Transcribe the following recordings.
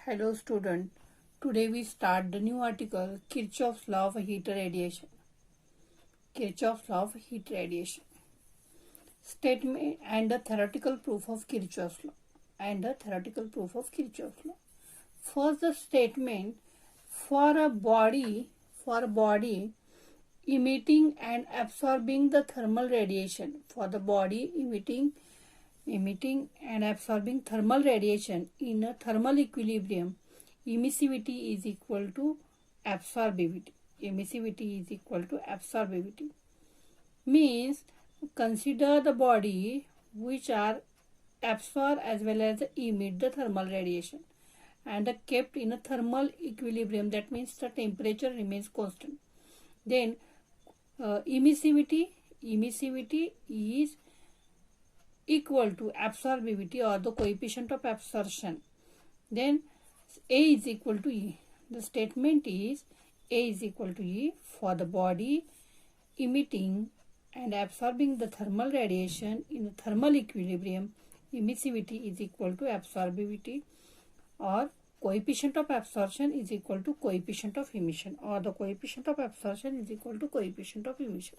Hello student. Today we start the new article Kirchhoff's law of heat radiation. Kirchhoff's law of heat radiation. Statement and the theoretical proof of Kirchhoff's law. First the statement for a body emitting and absorbing the thermal radiation. For the body emitting and absorbing thermal radiation in a thermal equilibrium, emissivity is equal to absorbivity. Means consider the body which are absorb as well as emit the thermal radiation and are kept in a thermal equilibrium. That means the temperature remains constant. Then emissivity is equal to absorbivity or the coefficient of absorption. Then A is equal to E. The statement is A is equal to E for the body emitting and absorbing the thermal radiation in a thermal equilibrium. Emissivity is equal to absorbivity or coefficient of absorption is equal to coefficient of emission, or the coefficient of absorption is equal to coefficient of emission.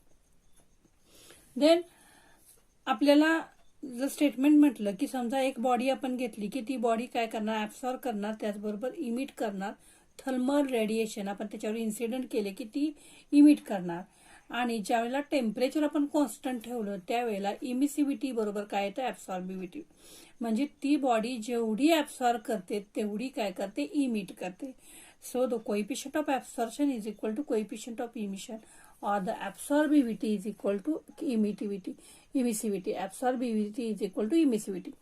Then आपल्याला जर statement म्हटलं की समजा एक body आपण घेतली की ती बॉडी काय करणार, ॲब्सॉर्ब करणार, त्याचबरोबर इमिट करणार थर्मल रेडिएशन. आपण त्याच्यावर इन्सिडेंट केले की ती इमिट करणार. आणि ज्यावेळेला टेम्परेचर आपण कॉन्स्टंट ठेवलं त्यावेळेला इमिसिव्हिटी बरोबर काय येतं, ॲब्सॉर्बिव्हिटी. म्हणजे ती बॉडी जेवढी ॲब्सॉर्ब करते तेवढी काय करते, इमिट करते. So the coefficient of absorption is equal to coefficient of emission or the absorbivity is equal to emissivity. Absorbivity is equal to emissivity.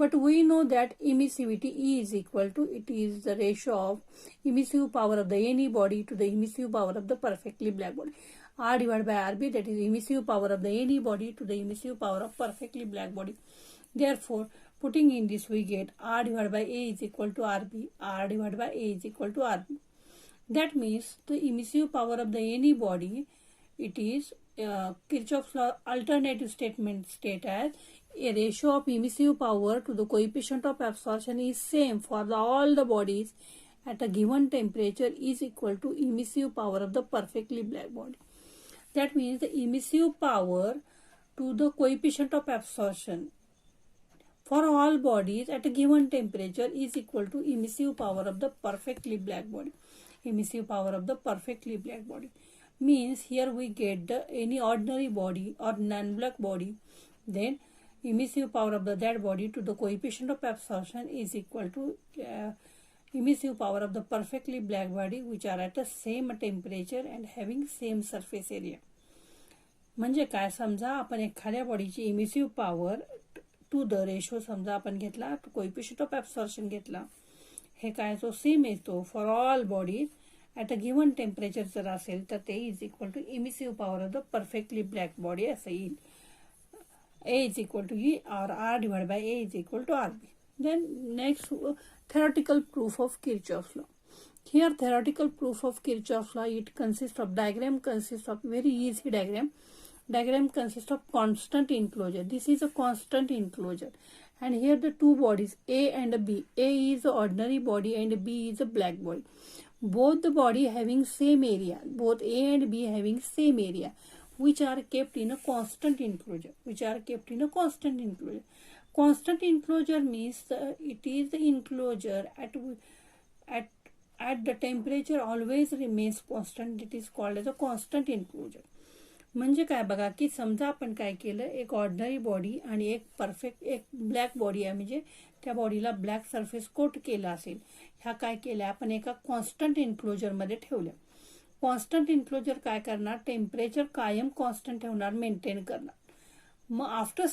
But we know that emissivity E is equal to, it is the ratio of emissive power of the any body to the emissive power of the perfectly black body. R divided by RB, that is emissive power of the any body to the emissive power of perfectly black body. Therefore, putting in this we get R divided by A is equal to RB. R divided by A is equal to RB. That means the emissive power of the any body, it is Kirchhoff's law alternative statement state as a ratio of emissive power to the coefficient of absorption is same for all the bodies at a given temperature is equal to emissive power of the perfectly black body. That means the emissive power to the coefficient of absorption for all bodies at a given temperature is equal to emissive power of the perfectly black body. Means here we get the any ordinary body or non-black body, then emissive power of that body to the coefficient of absorption is equal to emissive power of the perfectly black body which are at the same temperature and having same surface area. म्हणजे काय, समजा आपण एखाद्या बॉडीची emissive power to the ratio समजा आपण घेतला, coefficient of absorption घेतला, हे काय तो सेम येतो for all bodies at a given temperature जर असेल तर ते is equal to emissive power of the perfectly black body असं येईल. A is equal to e और r divide by a is equal to r b. Then next theoretical proof of Kirchhoff's law. Here theoretical proof of Kirchhoff's law, it consists of diagram, consists of very easy diagram. Diagram consists of constant enclosure. This is a constant enclosure and here the two bodies A and B. A is the ordinary body and B is a black body. Both the body having same area, both A and B having same area, which are kept in a constant enclosure. Constant enclosure means it is the enclosure at the temperature always remains constant. It is called as a constant enclosure. म्हणजे काय बघा की समजा आपण काय केलं, एक ordinary body आणि एक ब्लॅक बॉडी आहे, म्हणजे त्या बॉडीला ब्लॅक सरफेस कोट केला असेल. ह्या काय केल्या आपण एका कॉन्स्टंट इन्क्लोजरमध्ये ठेवल्या. कॉन्स्टंट इन्क्लोजर काय करणार, टेम्परेचर कायम कॉन्स्टंट ठेवणार, मेंटेन करणार. मग after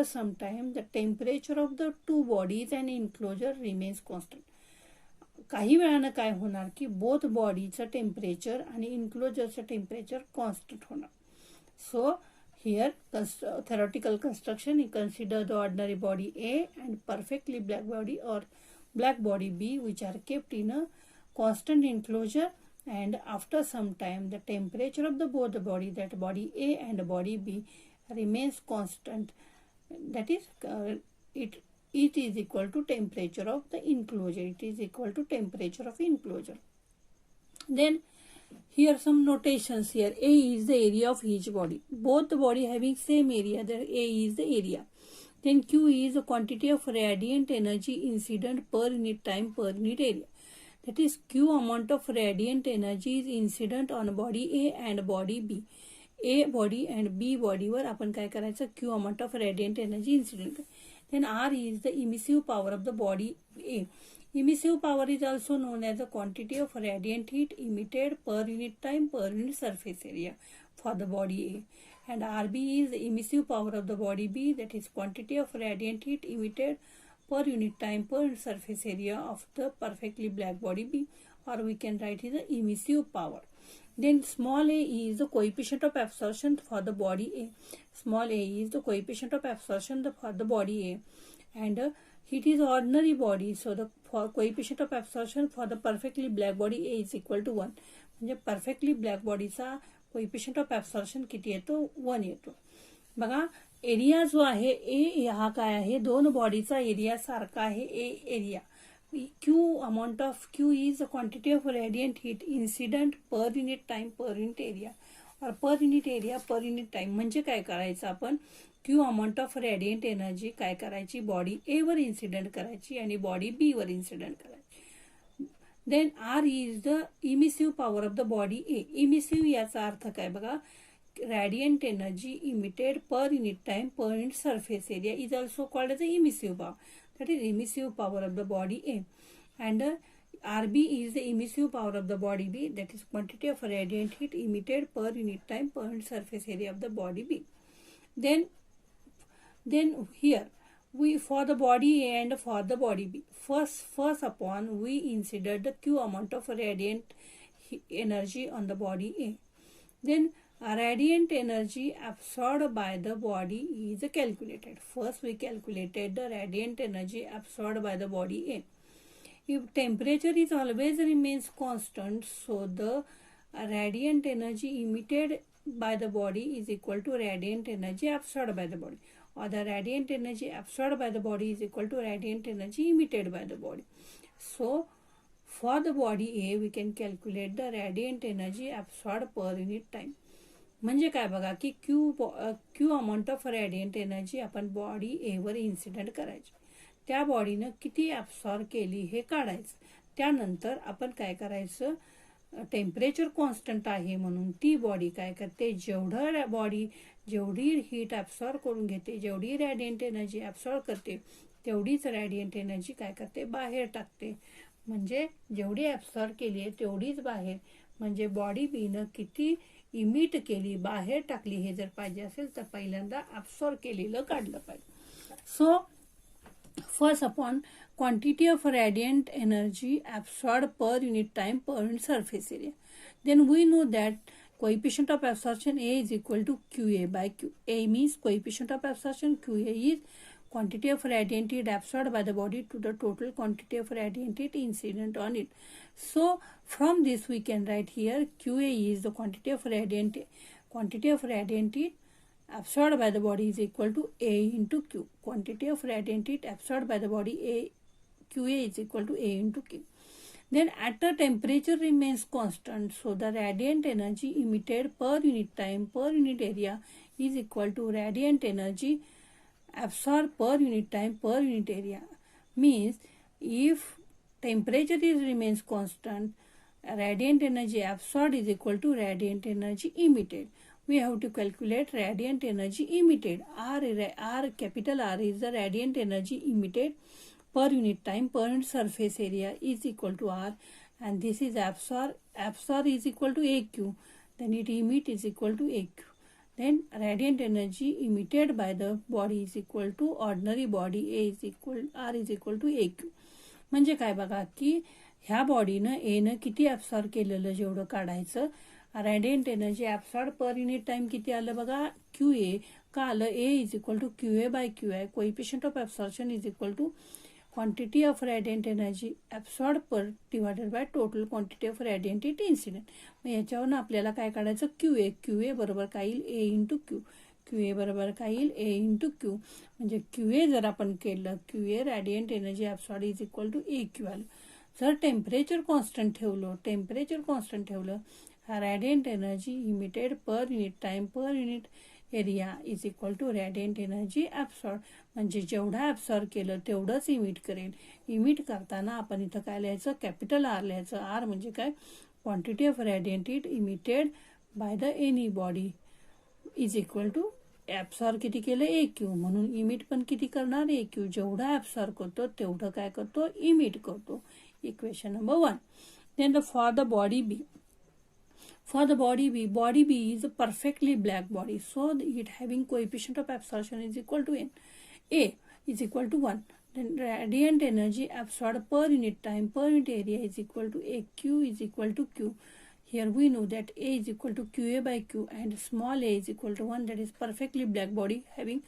some time the temperature of the two bodies and enclosure remains constant. काही वेळानं काय होणार की बोथ बॉडीचं टेम्परेचर आणि इन्क्लोजरचं टेम्परेचर कॉन्स्टंट होणार. So here theoretical construction, you consider the ordinary body A and perfectly black body or black body B which are kept in a constant enclosure, and after some time the temperature of the both the body, that body A and body B, remains constant. That is it is equal to temperature of the enclosure. It is equal to temperature of enclosure. Then here some notations here. A is the area of each body. Both the body having same area. There A is the area. Then Q is the quantity of radiant energy incident per unit time per unit area. That is Q amount of radiant energy is incident on body A and body B. A body and B body वर आपण काय करायचं Q amount of radiant energy incident. Then R is the emissive power of the body A. Emissive power is also known as the quantity of radiant heat emitted per unit time per unit surface area for the body A. And RB is the emissive power of the body B, that is quantity of radiant heat emitted per unit time per unit surface area of the perfectly black body B, or we can write is the emissive power. Then small a is the coefficient of absorption for the body A. Small a is the coefficient of absorption for the body A, and it is ordinary body, so the coefficient of absorption for the perfectly black body A is equal to 1. म्हणजे perfectly black bodyचा coefficient of absorption किती येतो 1 येतो. बघा area जो आहे ए हा काय आहे दोन बॉडीचा एरिया सारखा आहे A area. Q amount of Q is the quantity of radiant heat incident per unit time per unit area और per unit area per unit time. म्हणजे काय करायचं आपण Q amount of radiant energy काय करायची body A वर incident करायची आणि बॉडी बी वर इन्सिडेंट करायची. Then R is the emissive power of the body A. Emissive याचा अर्थ काय बघा radiant energy emitted per unit time per unit surface area is also called as the emissive power. That is emissive power of the body A. And RB is the emissive power of the body B, that is quantity of radiant heat emitted per unit time per unit surface area of the body B. Then here we for the body A and for the body B, first upon we incident the Q amount of radiant energy on the body A. Then radiant energy absorbed by the body is calculated. First we calculated the radiant energy absorbed by the body A. If temperature is always remains constant, so the radiant energy emitted by the body is equal to radiant energy absorbed by the body, or the radiant energy absorbed by the body is equal to radiant energy emitted by the body. So for the body A we can calculate the radiant energy absorbed per unit time. म्हणजे काय बघा की Q amount of radiant energy आपण body A वर incident करायची. त्या बॉडीनं किती absorb केली हे काढायचं. त्यानंतर आपण काय करायचं टेम्परेचर कॉन्स्टंट आहे म्हणून ती बॉडी काय करते जेवढं बॉडी जेवढी हीट ॲब्सॉर्ब करून घेते जेवढी रेडियंट एनर्जी ॲब्सॉर्ब करते तेवढीच रेडियंट एनर्जी काय करते बाहेर टाकते. म्हणजे जेवढी ॲब्सॉर्ब केली आहे तेवढीच बाहेर. म्हणजे बॉडी बीनं किती इमिट केली बाहेर टाकली हे जर पाहिजे असेल तर पहिल्यांदा ॲब्सॉर्ब केलेलं काढलं पाहिजे. So first upon quantity of radiant energy absorb per unit time per unit surface area. Then we know that coefficient of absorption A is equal to QA by Q. A means coefficient of absorption, QA is quantity of radiant heat absorbed by the body to the total quantity of radiant heat incident on it. So from this we can write here QA is the quantity of radiant heat absorbed by the body is equal to A into Q. Quantity of radiant heat absorbed by the body QA is equal to A into Q. Then at the temperature remains constant, so the radiant energy emitted per unit time per unit area is equal to radiant energy absorbed per unit time per unit area. Means if temperature remains constant, radiant energy absorbed is equal to radiant energy emitted. We have to calculate radiant energy emitted. Capital R is the radiant energy emitted per unit time per unit surface area is equal to R, and this is absorb is equal to AQ, then it emit is equal to AQ. Then radiant energy emitted by the body is equal to ordinary body R is equal to AQ. म्हणजे काय बघा की ह्या बॉडीनं एनं किती absorb केलेलं जेवढं काढायचं. Radiant energy absorb per unit time किती आलं बघा QA का आलं A is equal to QA by QI. Coefficient of absorption is equal to quantity of radiant energy absorbed per divided by total quantity of radiant heat incident. मग याच्यावरून आपल्याला काय काढायचं QA बरोबर काय येईल A into Q. QA बरोबर काय येईल A इंटू क्यू. म्हणजे QA जर आपण केलं QA radiant energy absorb is equal to AQ आलं. जर टेम्परेचर कॉन्स्टंट ठेवलं radiant energy emitted per unit time per unit area is equal to radiant energy absorb. म्हणजे जेवढं ॲब्सॉर्ब केलं तेवढंच इमिट करेल. इमिट करताना आपण इथं काय लिहायचं कॅपिटल R लिहायचं. R म्हणजे काय quantity of radiant heat emitted by the any body is equal to absorb किती केलं AQ. म्हणून इमिट पण किती करणार AQ. जेवढं ॲब्सॉर्ब करतो तेवढं काय करतो इमिट करतो. Equation number 1. Then for the body B. For the body B is a perfectly black body. So it having coefficient of absorption is equal to N. A is equal to 1. Then radiant energy absorbed per unit time per unit area is equal to AQ is equal to Q. Here we know that A is equal to QA by Q and small a is equal to 1. That is perfectly black body having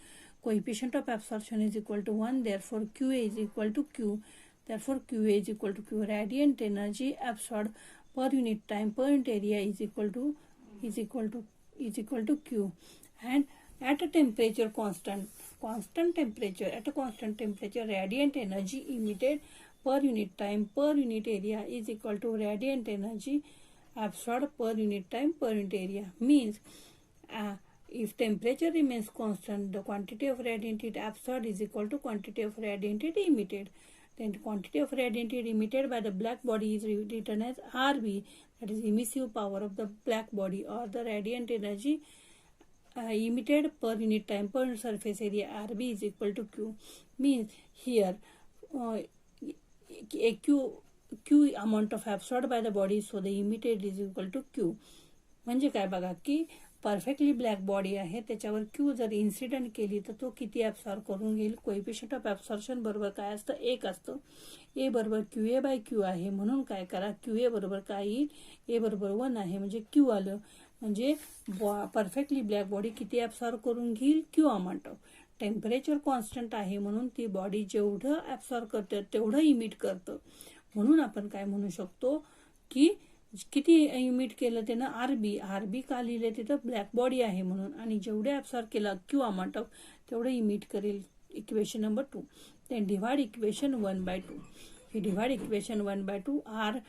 coefficient of absorption is equal to 1. Therefore QA is equal to Q. Therefore QA is equal to Q. Radiant energy absorbed per unit time per unit area is equal to Q. And at a temperature constant temperature radiant energy emitted per unit time per unit area is equal to radiant energy absorbed per unit time per unit area. Means if temperature remains constant, the quantity of radiant heat absorbed is equal to quantity of radiant heat emitted. Then quantity of radiant heat emitted by the black body is written as RB, that is emissive power of the black body, or the radiant energy emitted per unit time per unit surface area. RB is equal to Q. Means here Q amount of absorbed by the body, so the emitted is equal to Q. म्हणजे काय बघा की perfectly black body आहे त्याच्यावर Q जर incident केली तर तो किती ॲब्सॉर्ब करून घेईल. कोएफिशियंट ऑफ ॲब्सॉर्प्शन बरोबर काय असतं 1 असतं. ए बरोबर QA बाय क्यू आहे. म्हणून काय करा QA बरोबर काय येईल ए बरोबर 1 आहे म्हणजे क्यू आलं. म्हणजे परफेक्टली ब्लॅक बॉडी किती ॲब्सॉर्ब करून घेईल Q amount of. Temperature constant आहे म्हणून ती बॉडी जेवढं ॲब्सॉर्ब करतं तेवढं इमिट करतं. म्हणून आपण काय म्हणू शकतो की किती इमिट केलं त्यानं आरबी का लिहिले तिथं ब्लॅक बॉडी आहे म्हणून. आणि जेवढे ॲब्सॉर्ब केला क्यू अमाऊंट ऑफ तेवढं इमिट करेल. Equation number 2. Then divide equation 1/2. ही divide equation 1/2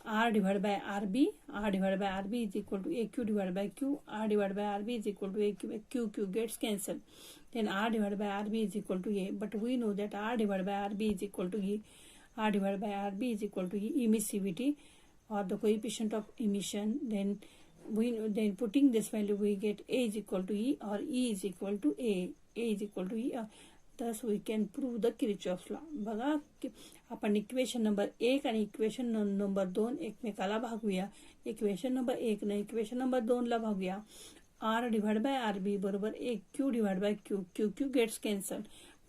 R divided by RB. R divided by RB is equal to AQ divided by Q. R divided by RB is equal to AQ by Q. Q gets cancelled. Then R divided by RB is equal to A. But we know that R divided by RB is equal to E. R divided by RB is equal to E, emissivity or the coefficient of emission. Then putting this value we get A is equal to E or E is equal to A. A is equal to E. Thus we can prove the Kirchhoff's law. बघा आपण equation number 1 आणि equation number 2 एकमेकाला भागूया. Equation number 1 ने equation number 2 ला भागूया. R divide by RB बरोबर AQ divide by Q. Q gets cancel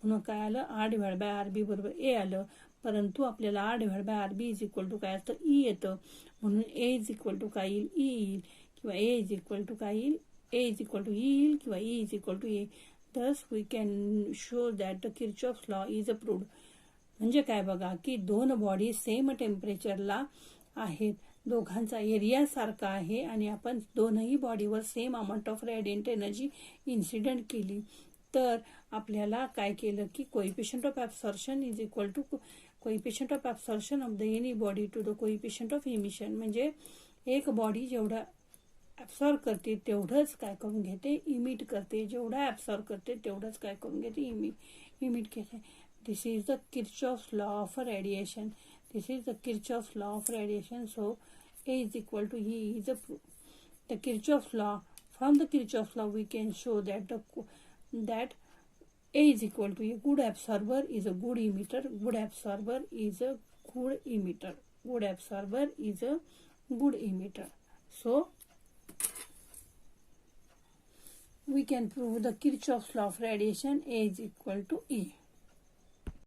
म्हणून काय आलं R डिवाइड बाय RB बरोबर A आलं. परंतु आपल्याला R divide by RB is equal to काय असतं E येतं. म्हणून A इज इक्वल टू काय येईल E येईल किंवा A इज इक्वल टू काय येईल A is equal to E येईल किंवा E is equal to A. Thus we can show that the Kirchhoff's law is approved. म्हणजे काय बघा की दोन बॉडी सेम टेम्परेचरला आहेत. दोघांचा एरिया सारखा आहे आणि आपण दोनही बॉडीवर same amount of radiant energy incident केली तर आपल्याला काय केलं की coefficient of absorption is equal to coefficient of absorption of the any body to the coefficient of emission. म्हणजे एक बॉडी जेवढा ॲब्सॉर्ब करते तेवढंच काय करून घेते इमिट करते. जेवढा ॲब्सॉर्ब करते तेवढंच काय करून घेते इमिट घेते. This is the Kirchhoff's law of radiation. This is the Kirchhoff's law of radiation. So A is equal to E is a proof. The Kirchhoff's law, from the Kirchhoff's law we can show that A is equal to A. Good absorber is a good emitter. Good absorber is a good emitter. Good absorber is a good emitter. So we can prove the Kirchhoff's law of radiation. A is equal to E.